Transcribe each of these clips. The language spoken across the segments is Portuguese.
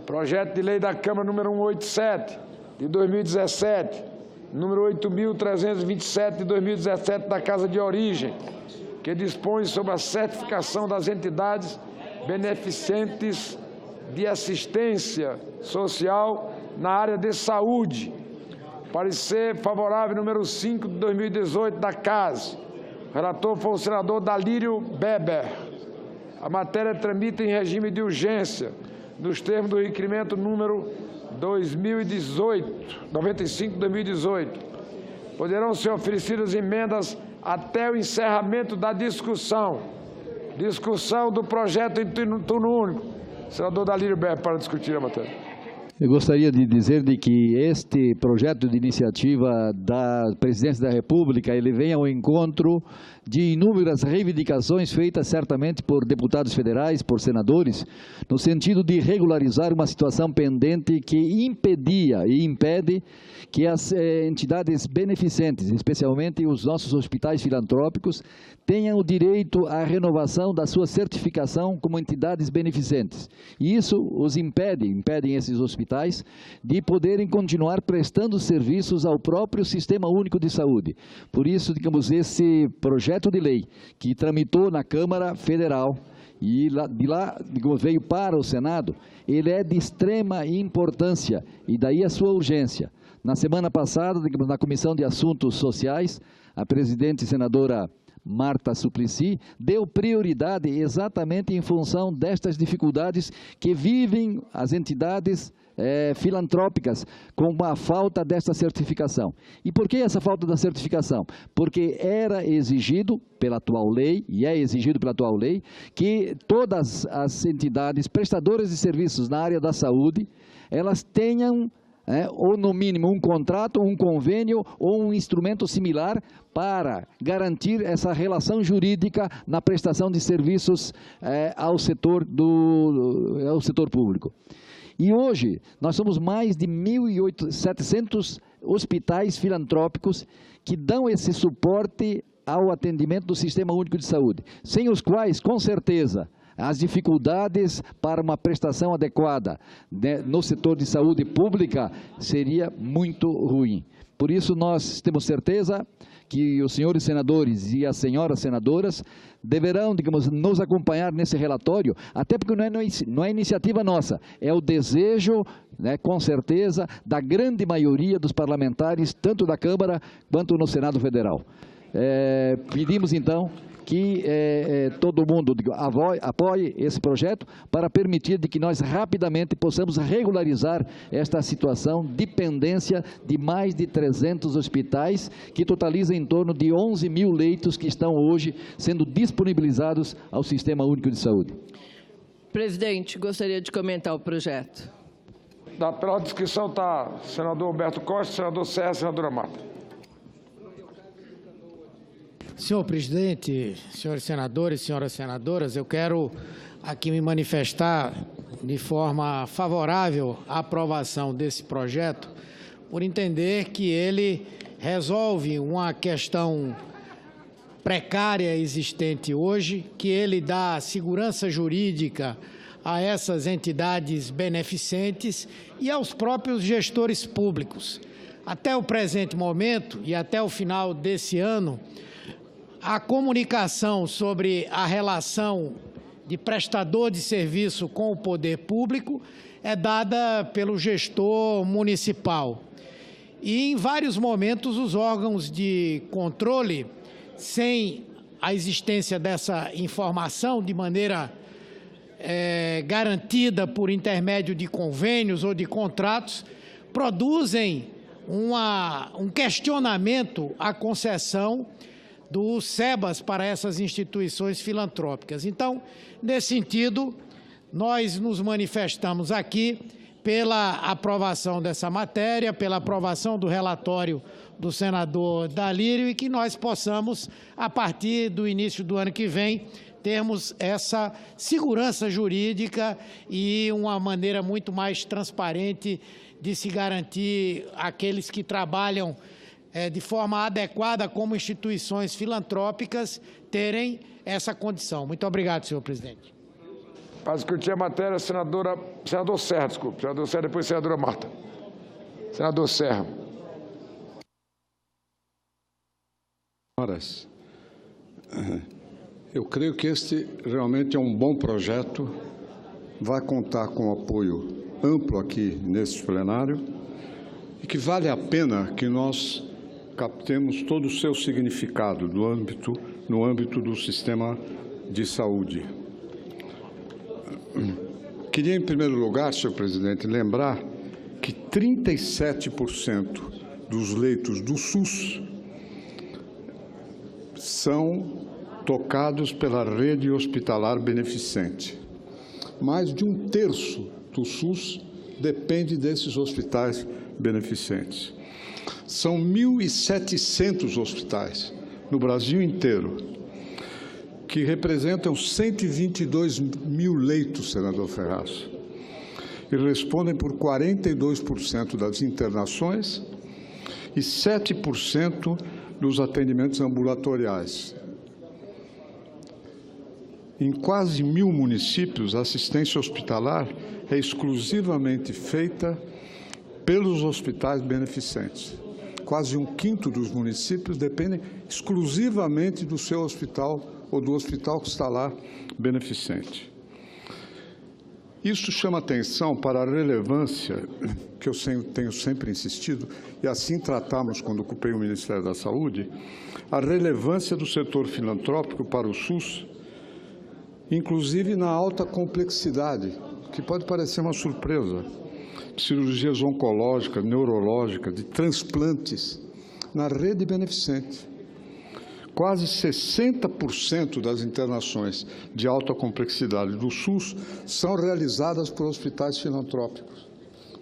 Projeto de lei da Câmara número 187, de 2017, número 8.327, de 2017, da Casa de Origem, que dispõe sobre a certificação das entidades beneficentes de assistência social na área de saúde. Parecer favorável número 5 de 2018 da CAS. O relator foi o senador Dalírio Beber. A matéria tramita em regime de urgência, nos termos do requerimento número 95/2018. Poderão ser oferecidas emendas até o encerramento da discussão. Discussão do projeto em turno único. Senador Dalírio Beber, para discutir a matéria. Eu gostaria de dizer de que este projeto de iniciativa da Presidência da República, ele vem ao encontro de inúmeras reivindicações feitas certamente por deputados federais, por senadores, no sentido de regularizar uma situação pendente que impedia e impede que as entidades beneficentes, especialmente os nossos hospitais filantrópicos, tenham o direito à renovação da sua certificação como entidades beneficentes. E isso os impedem esses hospitais de poderem continuar prestando serviços ao próprio Sistema Único de Saúde. Por isso, digamos, esse projeto de lei que tramitou na Câmara Federal e de lá veio para o Senado, ele é de extrema importância e daí a sua urgência. Na semana passada, digamos, na Comissão de Assuntos Sociais, a presidente senadora Marta Suplicy deu prioridade exatamente em função destas dificuldades que vivem as entidades filantrópicas com a falta desta certificação. E por que essa falta da certificação? Porque era exigido pela atual lei, e é exigido pela atual lei, que todas as entidades prestadoras de serviços na área da saúde, elas tenham ou no mínimo um contrato, um convênio ou um instrumento similar para garantir essa relação jurídica na prestação de serviços ao setor público. E hoje nós somos mais de 1.700 hospitais filantrópicos que dão esse suporte ao atendimento do Sistema Único de Saúde, sem os quais, com certeza, as dificuldades para uma prestação adequada no setor de saúde pública seria muito ruim. Por isso, nós temos certeza que os senhores senadores e as senhoras senadoras deverão, digamos, nos acompanhar nesse relatório, até porque não é iniciativa nossa, é o desejo, com certeza, da grande maioria dos parlamentares, tanto da Câmara quanto no Senado Federal. Pedimos, então, que todo mundo apoie esse projeto para permitir de que nós rapidamente possamos regularizar esta situação de pendência de mais de 300 hospitais, que totaliza em torno de 11 mil leitos que estão hoje sendo disponibilizados ao Sistema Único de Saúde. Presidente, gostaria de comentar o projeto. Pela discussão está senador Alberto Costa, senador Serra, senadora Marta. Senhor presidente, senhores senadores, senhoras senadoras, eu quero aqui me manifestar de forma favorável à aprovação desse projeto, por entender que ele resolve uma questão precária existente hoje, que ele dá segurança jurídica a essas entidades beneficentes e aos próprios gestores públicos. Até o presente momento e até o final desse ano, a comunicação sobre a relação de prestador de serviço com o poder público é dada pelo gestor municipal. E, em vários momentos, os órgãos de controle, sem a existência dessa informação de maneira garantida por intermédio de convênios ou de contratos, produzem um questionamento à concessão do SEBAS para essas instituições filantrópicas. Então, nesse sentido, nós nos manifestamos aqui pela aprovação dessa matéria, pela aprovação do relatório do senador Dalírio e que nós possamos, a partir do início do ano que vem, termos essa segurança jurídica e uma maneira muito mais transparente de se garantir aqueles que trabalham de forma adequada como instituições filantrópicas terem essa condição. Muito obrigado, senhor presidente. Para discutir a matéria, senador Serra, desculpe. Senador Serra, depois senadora Marta. Senador Serra. Senhoras, eu creio que este realmente é um bom projeto, vai contar com apoio amplo aqui neste plenário e que vale a pena que nós captemos todo o seu significado no âmbito do sistema de saúde. Queria, em primeiro lugar, senhor presidente, lembrar que 37% dos leitos do SUS são tocados pela rede hospitalar beneficente. Mais de 1/3 do SUS depende desses hospitais beneficentes. São 1.700 hospitais no Brasil inteiro, que representam 122 mil leitos, senador Ferraz, e respondem por 42% das internações e 7% dos atendimentos ambulatoriais. Em quase 1.000 municípios, a assistência hospitalar é exclusivamente feita pelos hospitais beneficentes. Quase 1/5 dos municípios dependem exclusivamente do seu hospital ou do hospital que está lá beneficente. Isso chama atenção para a relevância que eu tenho sempre insistido, e assim tratamos quando ocupei o Ministério da Saúde, a relevância do setor filantrópico para o SUS, inclusive na alta complexidade, que pode parecer uma surpresa, de cirurgias oncológicas, neurológicas, de transplantes, na rede beneficente. Quase 60% das internações de alta complexidade do SUS são realizadas por hospitais filantrópicos.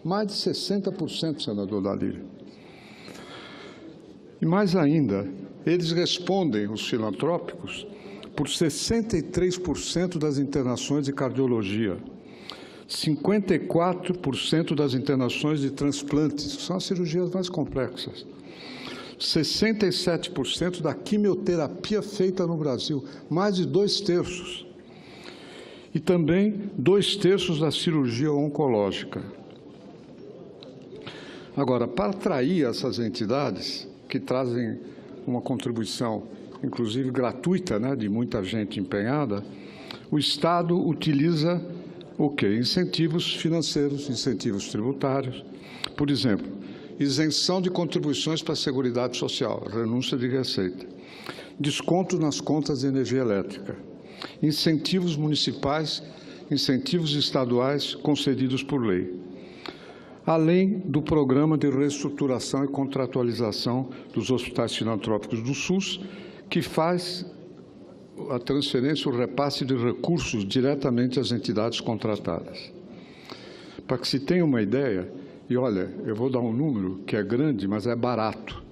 Mais de 60%, senador Dalírio. E mais ainda, eles respondem, os filantrópicos, por 63% das internações de cardiologia, 54% das internações de transplantes, que são as cirurgias mais complexas, 67% da quimioterapia feita no Brasil, mais de 2/3. E também 2/3 da cirurgia oncológica. Agora, para atrair essas entidades, que trazem uma contribuição, inclusive gratuita, né, de muita gente empenhada, o Estado utiliza o quê? Incentivos financeiros, incentivos tributários. Por exemplo, isenção de contribuições para a Seguridade Social, renúncia de receita, desconto nas contas de energia elétrica, incentivos municipais, incentivos estaduais concedidos por lei, além do programa de reestruturação e contratualização dos hospitais filantrópicos do SUS, que faz a transferência, o repasse de recursos diretamente às entidades contratadas. Para que se tenha uma ideia, e olha, eu vou dar um número que é grande, mas é barato.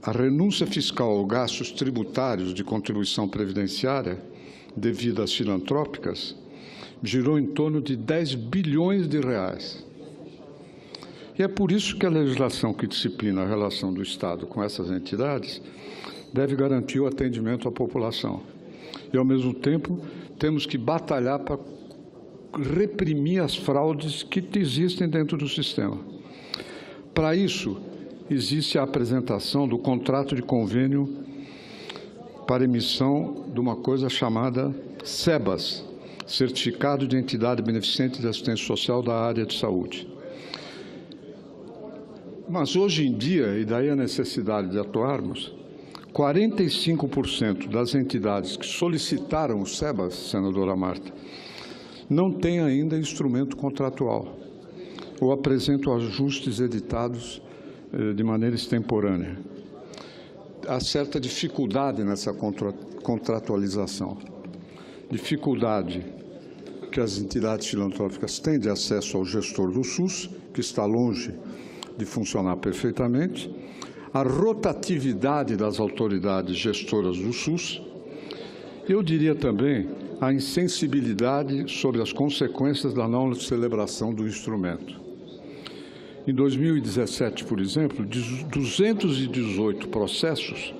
A renúncia fiscal aos gastos tributários de contribuição previdenciária, devido às filantrópicas, girou em torno de 10 bilhões de reais. E é por isso que a legislação que disciplina a relação do Estado com essas entidades deve garantir o atendimento à população. E, ao mesmo tempo, temos que batalhar para reprimir as fraudes que existem dentro do sistema. Para isso, existe a apresentação do contrato de convênio para emissão de uma coisa chamada SEBAS, Certificado de Entidade Beneficente de Assistência Social da Área de Saúde. Mas, hoje em dia, e daí a necessidade de atuarmos, 45% das entidades que solicitaram o SEBAS, senadora Marta, não têm ainda instrumento contratual ou apresentam ajustes editados de maneira extemporânea. Há certa dificuldade nessa contratualização. Dificuldade que as entidades filantrópicas têm de acesso ao gestor do SUS, que está longe de funcionar perfeitamente, a rotatividade das autoridades gestoras do SUS, eu diria também a insensibilidade sobre as consequências da não celebração do instrumento. Em 2017, por exemplo, 218 processos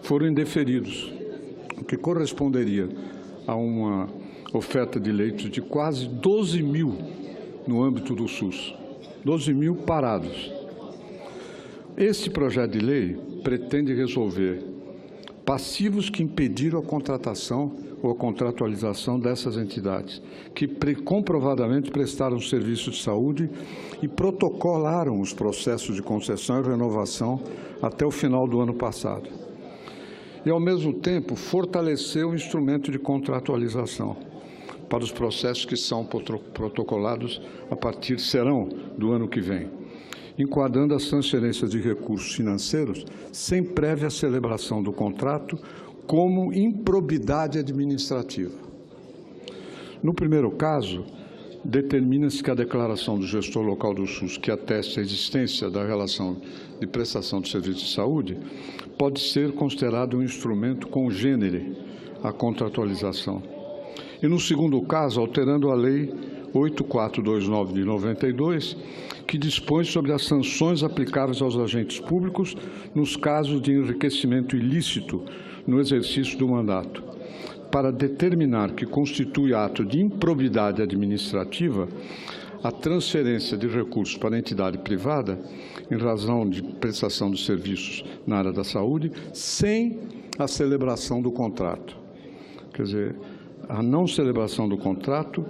foram indeferidos, o que corresponderia a uma oferta de leitos de quase 12 mil no âmbito do SUS, 12 mil parados. Este projeto de lei pretende resolver passivos que impediram a contratação ou a contratualização dessas entidades, que comprovadamente prestaram serviços de saúde e protocolaram os processos de concessão e renovação até o final do ano passado. E, ao mesmo tempo, fortaleceu o instrumento de contratualização para os processos que são protocolados serão do ano que vem, enquadrando as transferências de recursos financeiros sem prévia celebração do contrato como improbidade administrativa. No primeiro caso, determina-se que a declaração do gestor local do SUS que ateste a existência da relação de prestação de serviço de saúde pode ser considerado um instrumento congênere à contratualização. E no segundo caso, alterando a Lei 8429 de 92, que dispõe sobre as sanções aplicáveis aos agentes públicos nos casos de enriquecimento ilícito no exercício do mandato, para determinar que constitui ato de improbidade administrativa a transferência de recursos para a entidade privada em razão de prestação de serviços na área da saúde, sem a celebração do contrato. Quer dizer, a não celebração do contrato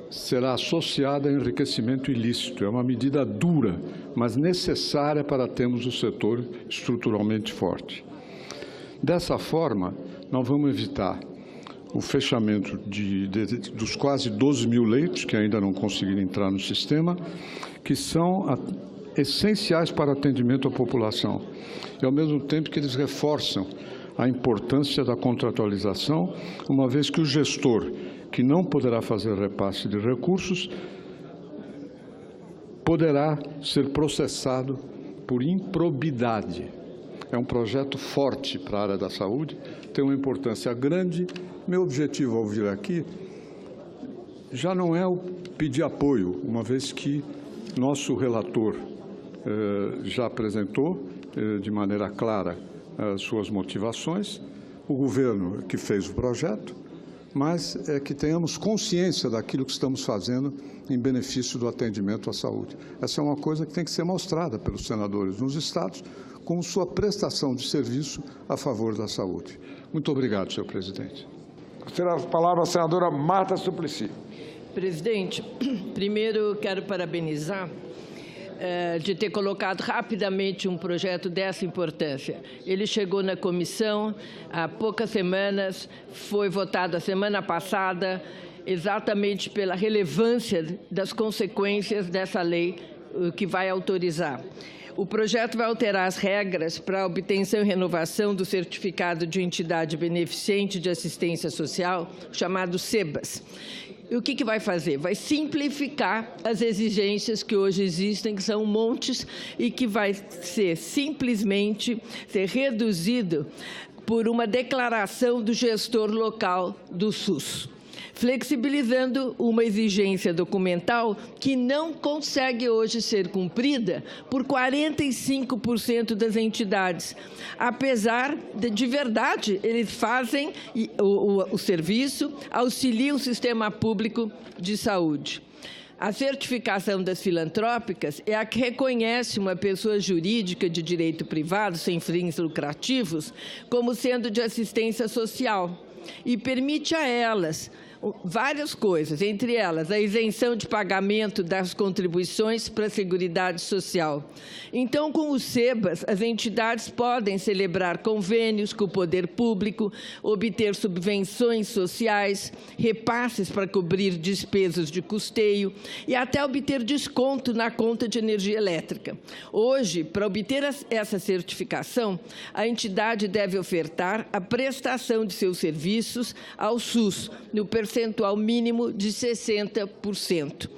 será associada a enriquecimento ilícito. É uma medida dura, mas necessária para termos o setor estruturalmente forte. Dessa forma, nós vamos evitar o fechamento dos quase 12 mil leitos, que ainda não conseguiram entrar no sistema, que são essenciais para o atendimento à população, e ao mesmo tempo que eles reforçam a importância da contratualização, uma vez que o gestor, que não poderá fazer repasse de recursos, poderá ser processado por improbidade. É um projeto forte para a área da saúde, tem uma importância grande. Meu objetivo ao vir aqui já não é o pedir apoio, uma vez que nosso relator já apresentou de maneira clara as suas motivações, o governo que fez o projeto, mas é que tenhamos consciência daquilo que estamos fazendo em benefício do atendimento à saúde. Essa é uma coisa que tem que ser mostrada pelos senadores nos estados, como sua prestação de serviço a favor da saúde. Muito obrigado, senhor presidente. Terá a palavra a senadora Marta Suplicy. Presidente, primeiro quero parabenizar de ter colocado rapidamente um projeto dessa importância. Ele chegou na comissão há poucas semanas, foi votado a semana passada, exatamente pela relevância das consequências dessa lei que vai autorizar. O projeto vai alterar as regras para a obtenção e renovação do certificado de entidade beneficente de assistência social, chamado SEBAS. E o que vai fazer? Vai simplificar as exigências que hoje existem, que são montes, e que vai simplesmente ser reduzido por uma declaração do gestor local do SUS, flexibilizando uma exigência documental que não consegue hoje ser cumprida por 45% das entidades. Apesar de verdade, eles fazem o serviço, auxiliam o sistema público de saúde. A certificação das filantrópicas é a que reconhece uma pessoa jurídica de direito privado, sem fins lucrativos, como sendo de assistência social, e permite a elas várias coisas, entre elas a isenção de pagamento das contribuições para a Seguridade Social. Então, com o SEBAS, as entidades podem celebrar convênios com o poder público, obter subvenções sociais, repasses para cobrir despesas de custeio e até obter desconto na conta de energia elétrica. Hoje, para obter essa certificação, a entidade deve ofertar a prestação de seus serviços ao SUS, no percentual mínimo de 60%.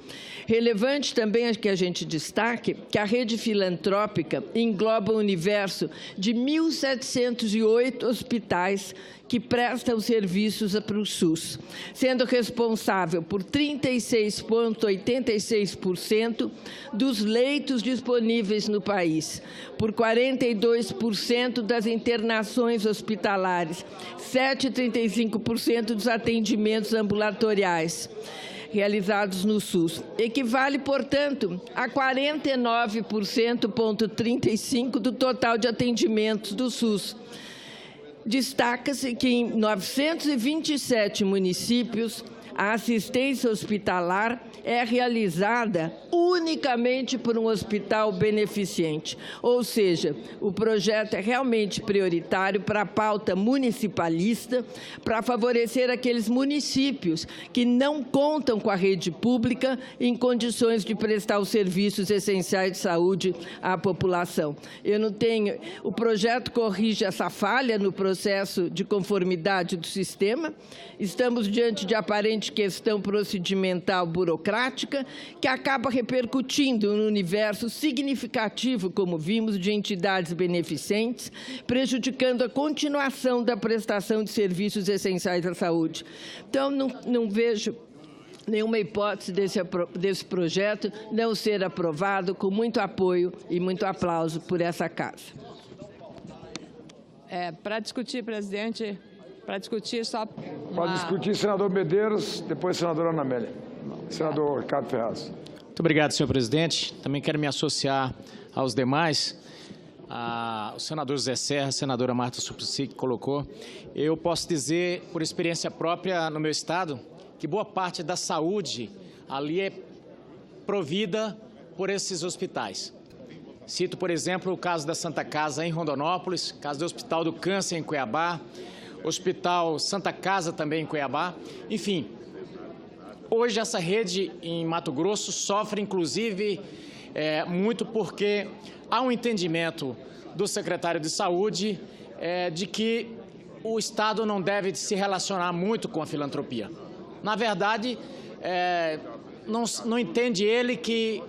Relevante também é que a gente destaque que a rede filantrópica engloba o universo de 1.708 hospitais que prestam serviços para o SUS, sendo responsável por 36,86% dos leitos disponíveis no país, por 42% das internações hospitalares, 7,35% dos atendimentos ambulatoriais realizados no SUS. Equivale, portanto, a 49,35% do total de atendimentos do SUS. Destaca-se que em 927 municípios, a assistência hospitalar é realizada unicamente por um hospital beneficente, ou seja, o projeto é realmente prioritário para a pauta municipalista, para favorecer aqueles municípios que não contam com a rede pública em condições de prestar os serviços essenciais de saúde à população. O projeto corrige essa falha no processo de conformidade do sistema. Estamos diante de aparente questão procedimental burocrática que acaba repercutindo no universo significativo, como vimos, de entidades beneficentes, prejudicando a continuação da prestação de serviços essenciais à saúde. Então, não vejo nenhuma hipótese desse projeto não ser aprovado, com muito apoio e muito aplauso por essa Casa. Para discutir, presidente, para discutir só... Pode discutir, senador Medeiros, depois senadora Ana Amélia. Senador Ricardo Ferraz. Muito obrigado, senhor presidente. Também quero me associar aos demais, o senador José Serra, a senadora Marta Suplicy, que colocou. Eu posso dizer, por experiência própria no meu estado, que boa parte da saúde ali é provida por esses hospitais. Cito, por exemplo, o caso da Santa Casa em Rondonópolis, caso do Hospital do Câncer em Cuiabá, Hospital Santa Casa também em Cuiabá. Enfim, hoje essa rede em Mato Grosso sofre, inclusive, muito porque há um entendimento do secretário de Saúde de que o Estado não deve se relacionar muito com a filantropia. Na verdade, não entende ele que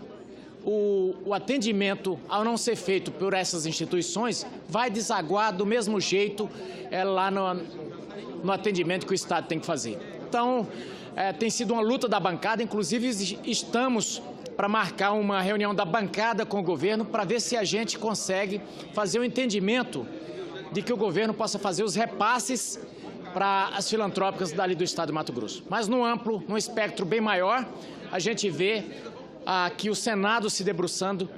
o atendimento, ao não ser feito por essas instituições, vai desaguar do mesmo jeito lá no atendimento que o Estado tem que fazer. Então, tem sido uma luta da bancada, inclusive estamos para marcar uma reunião da bancada com o governo para ver se a gente consegue fazer o entendimento de que o governo possa fazer os repasses para as filantrópicas dali do Estado de Mato Grosso. Mas num espectro bem maior, a gente vê aqui o Senado se debruçando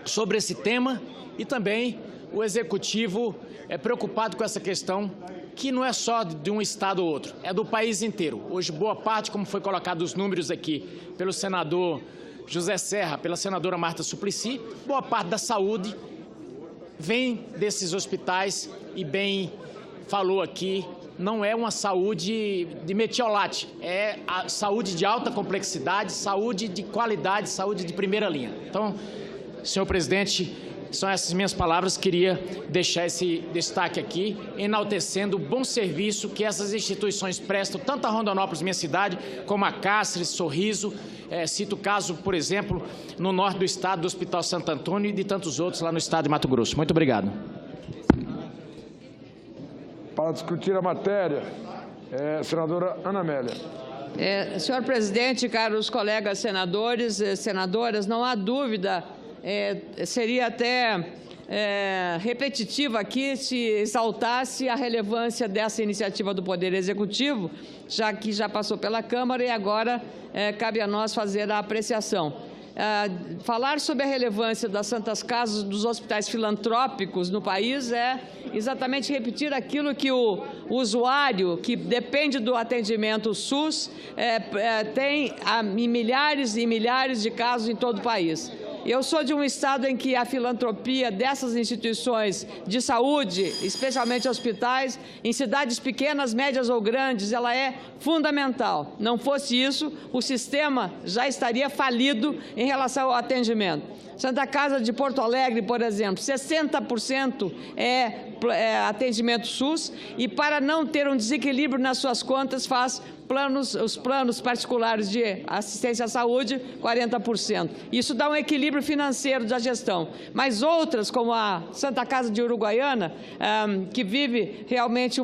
sobre esse tema e também o Executivo preocupado com essa questão, que não é só de um estado ou outro, é do país inteiro. Hoje, boa parte, como foi colocado os números aqui pelo senador José Serra, pela senadora Marta Suplicy, boa parte da saúde vem desses hospitais e bem falou aqui, não é uma saúde de metiolate, é a saúde de alta complexidade, saúde de qualidade, saúde de primeira linha. Então, senhor presidente, são essas minhas palavras, queria deixar esse destaque aqui, enaltecendo o bom serviço que essas instituições prestam, tanto a Rondonópolis, minha cidade, como a Cáceres, Sorriso, cito o caso, por exemplo, no norte do estado, do Hospital Santo Antônio e de tantos outros lá no estado de Mato Grosso. Muito obrigado. Para discutir a matéria, senadora Ana Amélia. Senhor presidente, caros colegas senadores e senadoras, não há dúvida, seria até repetitivo aqui se exaltasse a relevância dessa iniciativa do Poder Executivo, já que já passou pela Câmara e agora cabe a nós fazer a apreciação. Falar sobre a relevância das Santas Casas, dos hospitais filantrópicos no país é exatamente repetir aquilo que o usuário, que depende do atendimento SUS, tem em milhares e milhares de casos em todo o país. Eu sou de um estado em que a filantropia dessas instituições de saúde, especialmente hospitais, em cidades pequenas, médias ou grandes, ela é fundamental. Não fosse isso, o sistema já estaria falido em relação ao atendimento. Santa Casa de Porto Alegre, por exemplo, 60% é atendimento SUS, e para não ter um desequilíbrio nas suas contas, faz os planos particulares de assistência à saúde, 40%. Isso dá um equilíbrio financeiro da gestão. Mas outras, como a Santa Casa de Uruguaiana, que vive realmente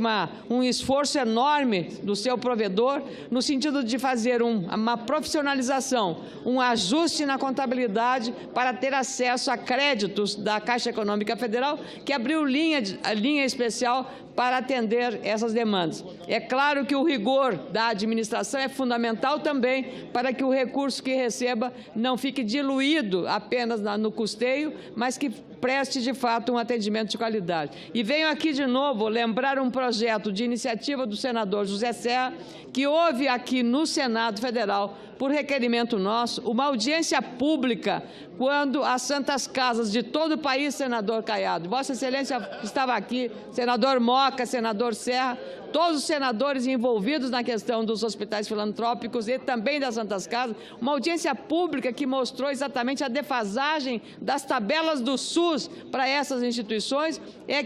um esforço enorme do seu provedor, no sentido de fazer uma profissionalização, um ajuste na contabilidade para ter acesso a créditos da Caixa Econômica Federal, que abriu linha especial para atender essas demandas. É claro que o rigor da administração é fundamental também para que o recurso que receba não fique diluído apenas no custeio, mas que preste, de fato, um atendimento de qualidade. E venho aqui, de novo, lembrar um projeto de iniciativa do senador José Serra, que houve aqui no Senado Federal, por requerimento nosso, uma audiência pública quando as santas casas de todo o país, senador Caiado, Vossa Excelência estava aqui, senador Moca, senador Serra, todos os senadores envolvidos na questão dos hospitais filantrópicos e também das santas casas, uma audiência pública que mostrou exatamente a defasagem das tabelas do SUS para essas instituições,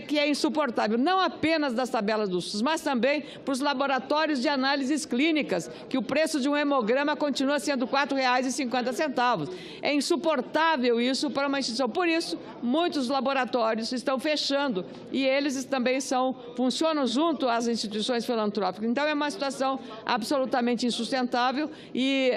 que é insuportável, não apenas das tabelas do SUS, mas também para os laboratórios de análises clínicas, que o preço de um hemograma continua sendo R$ 4,50. É insuportável isso para uma instituição. Por isso, muitos laboratórios estão fechando e eles também funcionam junto às instituições filantrópicas. Então, é uma situação absolutamente insustentável e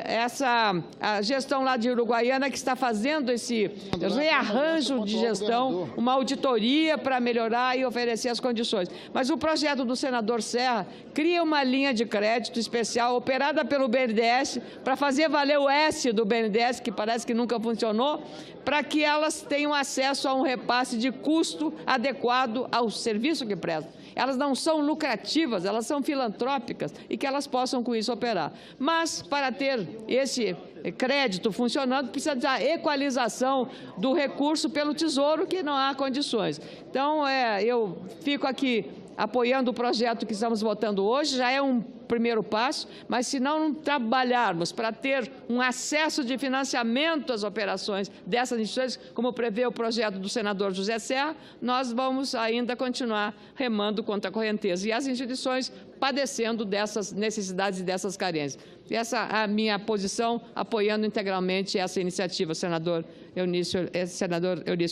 a gestão lá de Uruguaiana que está fazendo esse rearranjo de gestão, uma auditoria para melhorar e oferecer as condições. Mas o projeto do senador Serra cria uma linha de crédito especial operada pelo BNDES para fazer valer o S do BNDES, que parece que nunca funcionou, para que elas tenham acesso a um repasse de custo adequado ao serviço que prestam. Elas não são lucrativas, elas são filantrópicas e que elas possam com isso operar. Mas, para ter esse crédito funcionando, precisa da equalização do recurso pelo Tesouro, que não há condições. Então, eu fico aqui apoiando o projeto que estamos votando hoje, já é um primeiro passo, mas se não trabalharmos para ter um acesso de financiamento às operações dessas instituições, como prevê o projeto do senador José Serra, nós vamos ainda continuar remando contra a correnteza e as instituições padecendo dessas necessidades e dessas carências. Essa é a minha posição, apoiando integralmente essa iniciativa, senador Eunício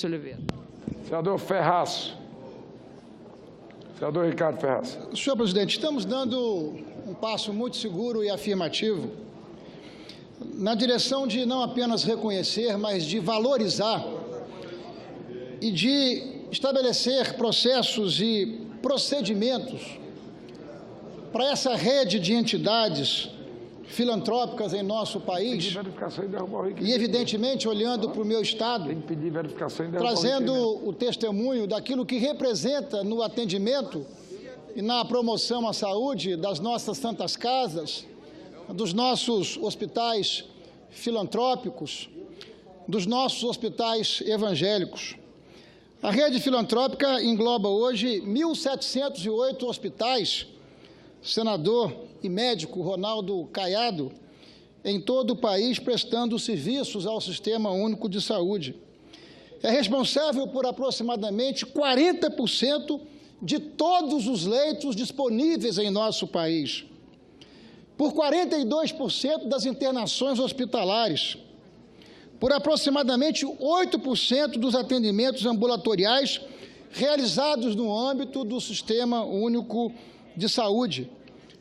Oliveira. Senador Ferraz. Senador Ricardo Ferraz. Senhor presidente, estamos dando um passo muito seguro e afirmativo na direção de não apenas reconhecer, mas de valorizar e de estabelecer processos e procedimentos para essa rede de entidades filantrópicas em nosso país e, evidentemente, olhando para o meu Estado, trazendo o testemunho daquilo que representa no atendimento e na promoção à saúde das nossas santas casas, dos nossos hospitais filantrópicos, dos nossos hospitais evangélicos. A rede filantrópica engloba hoje 1.708 hospitais, senador e médico Ronaldo Caiado, em todo o país prestando serviços ao Sistema Único de Saúde. É responsável por aproximadamente 40% de todos os leitos disponíveis em nosso país, por 42% das internações hospitalares, por aproximadamente 8% dos atendimentos ambulatoriais realizados no âmbito do Sistema Único de Saúde,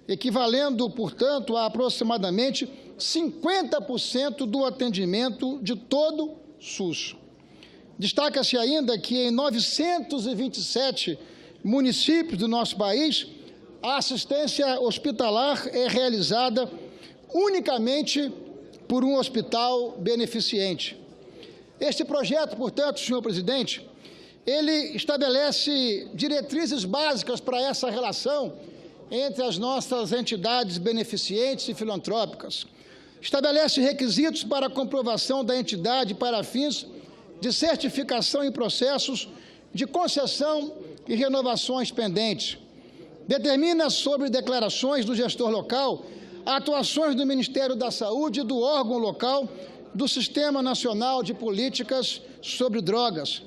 equivalendo, portanto, a aproximadamente 50% do atendimento de todo o SUS. Destaca-se ainda que em 927 municípios do nosso país, a assistência hospitalar é realizada unicamente por um hospital beneficente. Este projeto, portanto, senhor presidente, ele estabelece diretrizes básicas para essa relação entre as nossas entidades beneficentes e filantrópicas. Estabelece requisitos para a comprovação da entidade para fins de certificação em processos de concessão e renovações pendentes. Determina sobre declarações do gestor local atuações do Ministério da Saúde e do órgão local do Sistema Nacional de Políticas sobre Drogas,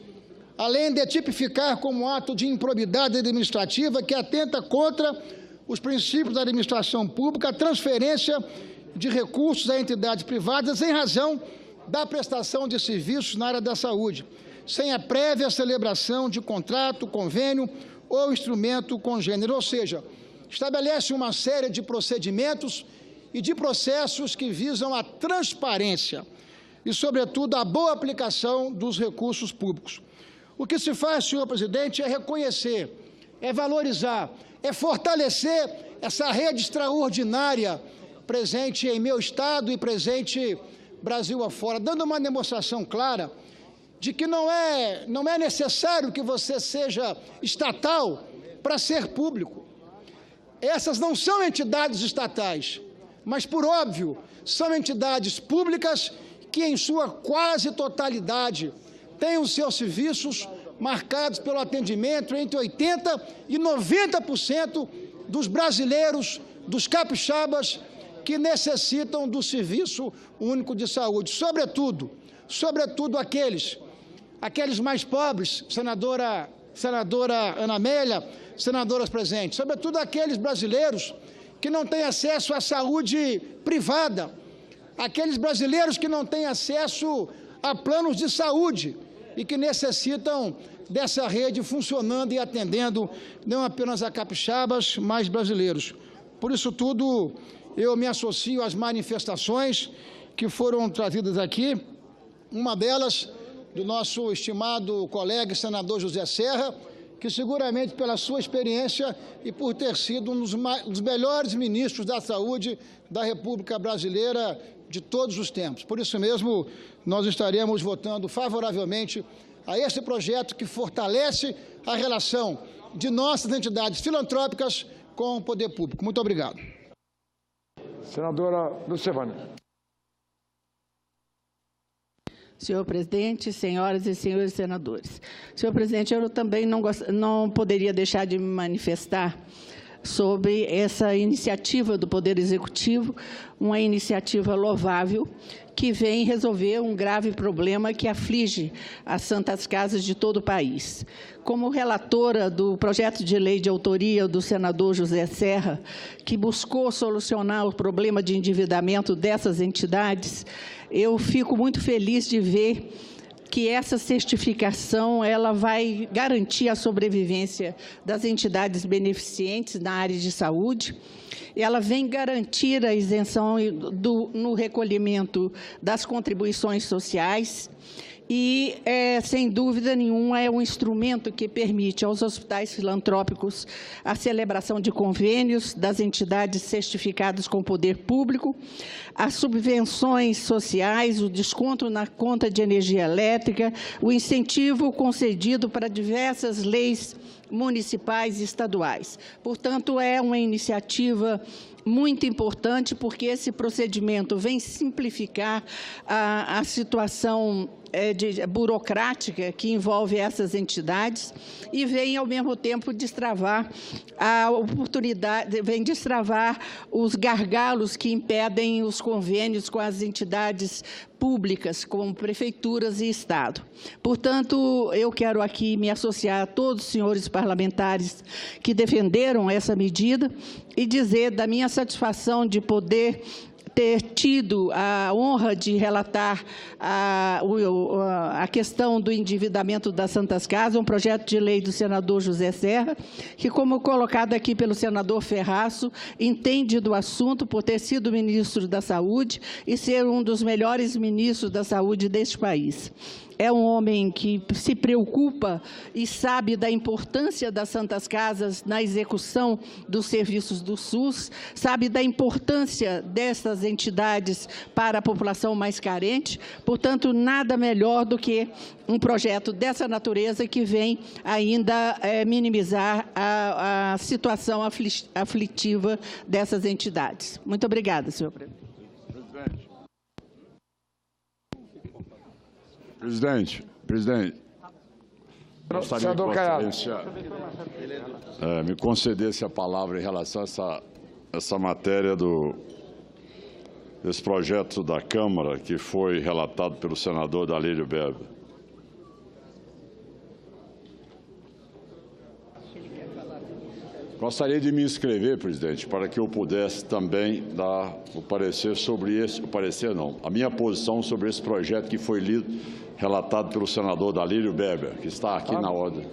além de tipificar como ato de improbidade administrativa que atenta contra os princípios da administração pública a transferência de recursos a entidades privadas em razão da prestação de serviços na área da saúde, sem a prévia celebração de contrato, convênio ou instrumento congênero, ou seja, estabelece uma série de procedimentos e de processos que visam a transparência e, sobretudo, a boa aplicação dos recursos públicos. O que se faz, senhor presidente, é reconhecer, é valorizar, é fortalecer essa rede extraordinária presente em meu estado e presente Brasil afora, dando uma demonstração clara de que não é necessário que você seja estatal para ser público. Essas não são entidades estatais, mas, por óbvio, são entidades públicas que, em sua quase totalidade, têm os seus serviços marcados pelo atendimento entre 80% e 90% dos brasileiros, dos capixabas, que necessitam do Serviço Único de Saúde, sobretudo aqueles mais pobres, senadora Ana Amélia, senadoras presentes, sobretudo aqueles brasileiros que não têm acesso à saúde privada, aqueles brasileiros que não têm acesso a planos de saúde e que necessitam dessa rede funcionando e atendendo não apenas a capixabas, mas brasileiros. Por isso tudo, eu me associo às manifestações que foram trazidas aqui, uma delas do nosso estimado colega senador José Serra, que seguramente pela sua experiência e por ter sido um dos melhores ministros da saúde da República Brasileira de todos os tempos. Por isso mesmo, nós estaremos votando favoravelmente a esse projeto que fortalece a relação de nossas entidades filantrópicas com o poder público. Muito obrigado. Senadora Lucevânia. Senhor presidente, senhoras e senhores senadores. Senhor presidente, eu também não poderia deixar de me manifestar sobre essa iniciativa do Poder Executivo, uma iniciativa louvável que vem resolver um grave problema que aflige as santas casas de todo o país. Como relatora do projeto de lei de autoria do senador José Serra, que buscou solucionar o problema de endividamento dessas entidades, eu fico muito feliz de ver que essa certificação ela vai garantir a sobrevivência das entidades beneficentes na área de saúde. Ela vem garantir a isenção no recolhimento das contribuições sociais e, sem dúvida nenhuma, é um instrumento que permite aos hospitais filantrópicos a celebração de convênios das entidades certificadas com o poder público, as subvenções sociais, o desconto na conta de energia elétrica, o incentivo concedido para diversas leis municipais e estaduais. Portanto, é uma iniciativa muito importante, porque esse procedimento vem simplificar a situação burocrática que envolve essas entidades e vem, ao mesmo tempo, destravar a oportunidade, vem destravar os gargalos que impedem os convênios com as entidades públicas, como prefeituras e Estado. Portanto, eu quero aqui me associar a todos os senhores parlamentares que defenderam essa medida e dizer da minha satisfação de poder ter tido a honra de relatar a questão do endividamento das Santas Casas, um projeto de lei do senador José Serra, que, como colocado aqui pelo senador Ferraço, entende do assunto por ter sido ministro da Saúde e ser um dos melhores ministros da saúde deste país. É um homem que se preocupa e sabe da importância das Santas Casas na execução dos serviços do SUS, sabe da importância dessas entidades para a população mais carente. Portanto, nada melhor do que um projeto dessa natureza que vem ainda minimizar a situação aflitiva dessas entidades. Muito obrigada, senhor presidente. Presidente, gostaria que Vossa Excelência me concedesse a palavra em relação a essa matéria esse projeto da Câmara que foi relatado pelo senador Dalírio Berber. Gostaria de me inscrever, presidente, para que eu pudesse também dar o parecer sobre esse, a minha posição sobre esse projeto que foi lido, relatado pelo senador Dalírio Berber, que está aqui na ordem.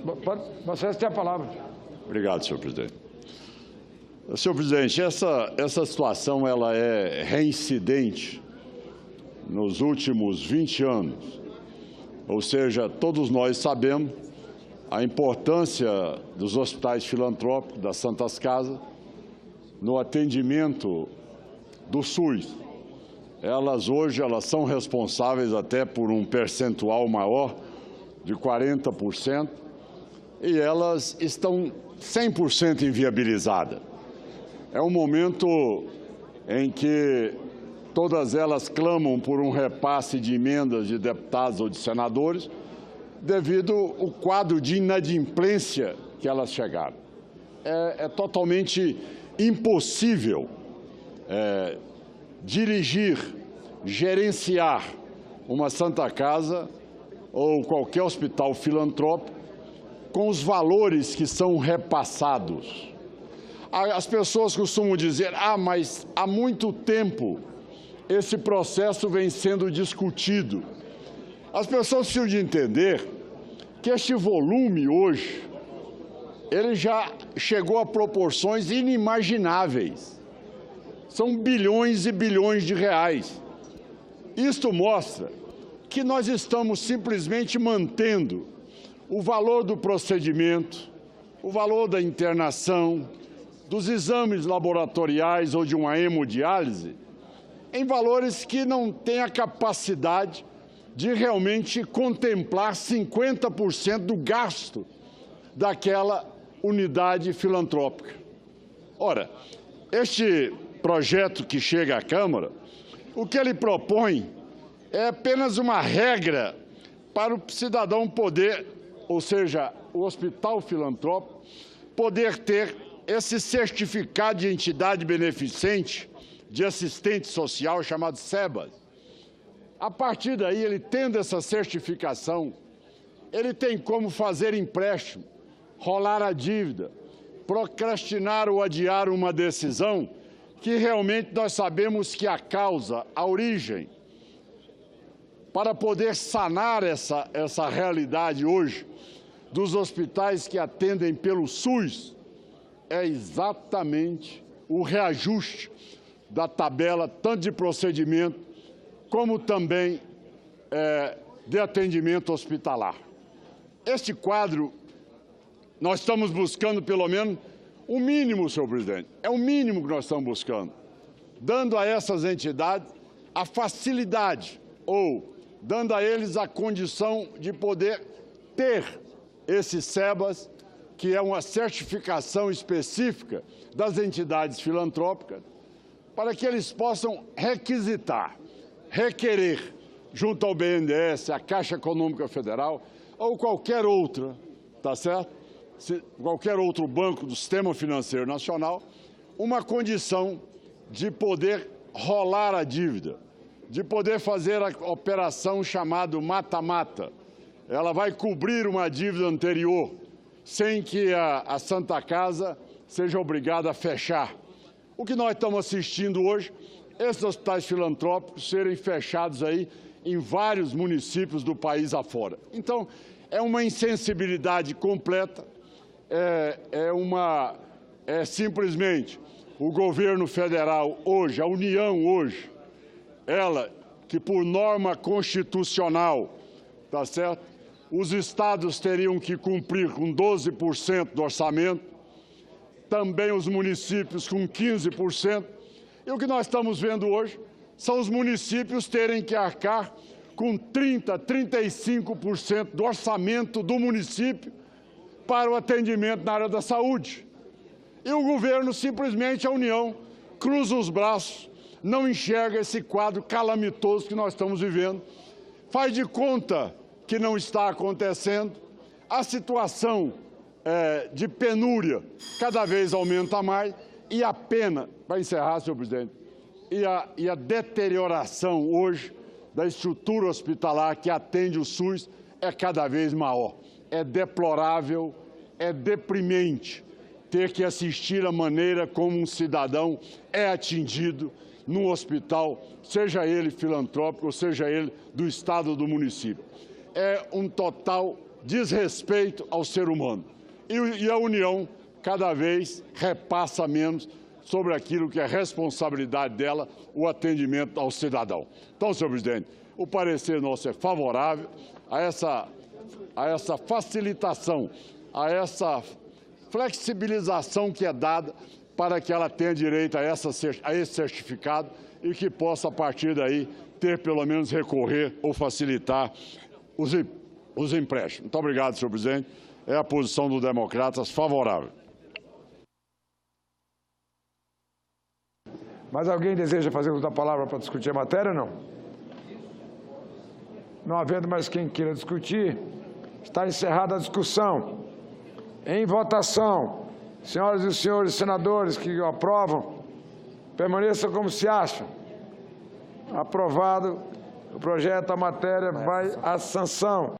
Você tem a palavra. Obrigado, senhor presidente. Senhor presidente, essa situação ela é reincidente nos últimos 20 anos. Ou seja, todos nós sabemos a importância dos hospitais filantrópicos, das Santas Casas, no atendimento do SUS. Elas hoje são responsáveis até por um percentual maior de 40% e elas estão 100% inviabilizadas. É um momento em que todas elas clamam por um repasse de emendas de deputados ou de senadores devido ao quadro de inadimplência que elas chegaram. É totalmente impossível dirigir, gerenciar uma Santa Casa ou qualquer hospital filantrópico com os valores que são repassados. As pessoas costumam dizer, mas há muito tempo esse processo vem sendo discutido. As pessoas precisam de entender que este volume hoje, ele já chegou a proporções inimagináveis. São bilhões e bilhões de reais. Isto mostra que nós estamos simplesmente mantendo o valor do procedimento, o valor da internação, dos exames laboratoriais ou de uma hemodiálise, em valores que não têm a capacidade de realmente contemplar 50% do gasto daquela unidade filantrópica. Ora, este projeto que chega à Câmara, o que ele propõe é apenas uma regra para o cidadão poder, ou seja, o hospital filantrópico, poder ter esse certificado de entidade beneficente de assistente social, chamado SEBAS. A partir daí, ele tendo essa certificação, ele tem como fazer empréstimo, rolar a dívida, procrastinar ou adiar uma decisão que realmente nós sabemos que a causa, a origem, para poder sanar essa realidade hoje dos hospitais que atendem pelo SUS, é exatamente o reajuste da tabela, tanto de procedimento, como também de atendimento hospitalar. Este quadro, nós estamos buscando pelo menos o mínimo, senhor presidente, é o mínimo que nós estamos buscando, dando a essas entidades a facilidade ou dando a eles a condição de poder ter esse SEBAS, que é uma certificação específica das entidades filantrópicas, para que eles possam requisitar, requerer, junto ao BNDES, a Caixa Econômica Federal, ou qualquer outra, tá certo? Qualquer outro banco do Sistema Financeiro Nacional, uma condição de poder rolar a dívida, de poder fazer a operação chamada mata-mata. Ela vai cobrir uma dívida anterior, sem que a Santa Casa seja obrigada a fechar. O que nós estamos assistindo hoje, esses hospitais filantrópicos serem fechados aí em vários municípios do país afora. Então, é uma insensibilidade completa, é simplesmente o governo federal hoje, a União hoje, ela que por norma constitucional, tá certo? Os estados teriam que cumprir com 12% do orçamento, também os municípios com 15%, e o que nós estamos vendo hoje são os municípios terem que arcar com 30%, 35% do orçamento do município para o atendimento na área da saúde. E o governo, simplesmente a União, cruza os braços, não enxerga esse quadro calamitoso que nós estamos vivendo, faz de conta que não está acontecendo, a situação de penúria cada vez aumenta mais e a pena, para encerrar, senhor presidente, e a deterioração hoje da estrutura hospitalar que atende o SUS é cada vez maior. É deplorável, é deprimente ter que assistir a maneira como um cidadão é atendido num hospital, seja ele filantrópico ou seja ele do Estado ou do município. É um total desrespeito ao ser humano. E a União cada vez repassa menos sobre aquilo que é responsabilidade dela, o atendimento ao cidadão. Então, senhor presidente, o parecer nosso é favorável a essa facilitação, a essa flexibilização que é dada para que ela tenha direito a esse certificado e que possa, a partir daí, ter pelo menos recorrer ou facilitar os empréstimos. Muito obrigado, senhor presidente. É a posição do Democratas favorável. Mais alguém deseja fazer uso da palavra para discutir a matéria, não? Não havendo mais quem queira discutir, está encerrada a discussão. Em votação, senhoras e senhores senadores que aprovam, permaneçam como se acham. Aprovado o projeto, a matéria vai à sanção.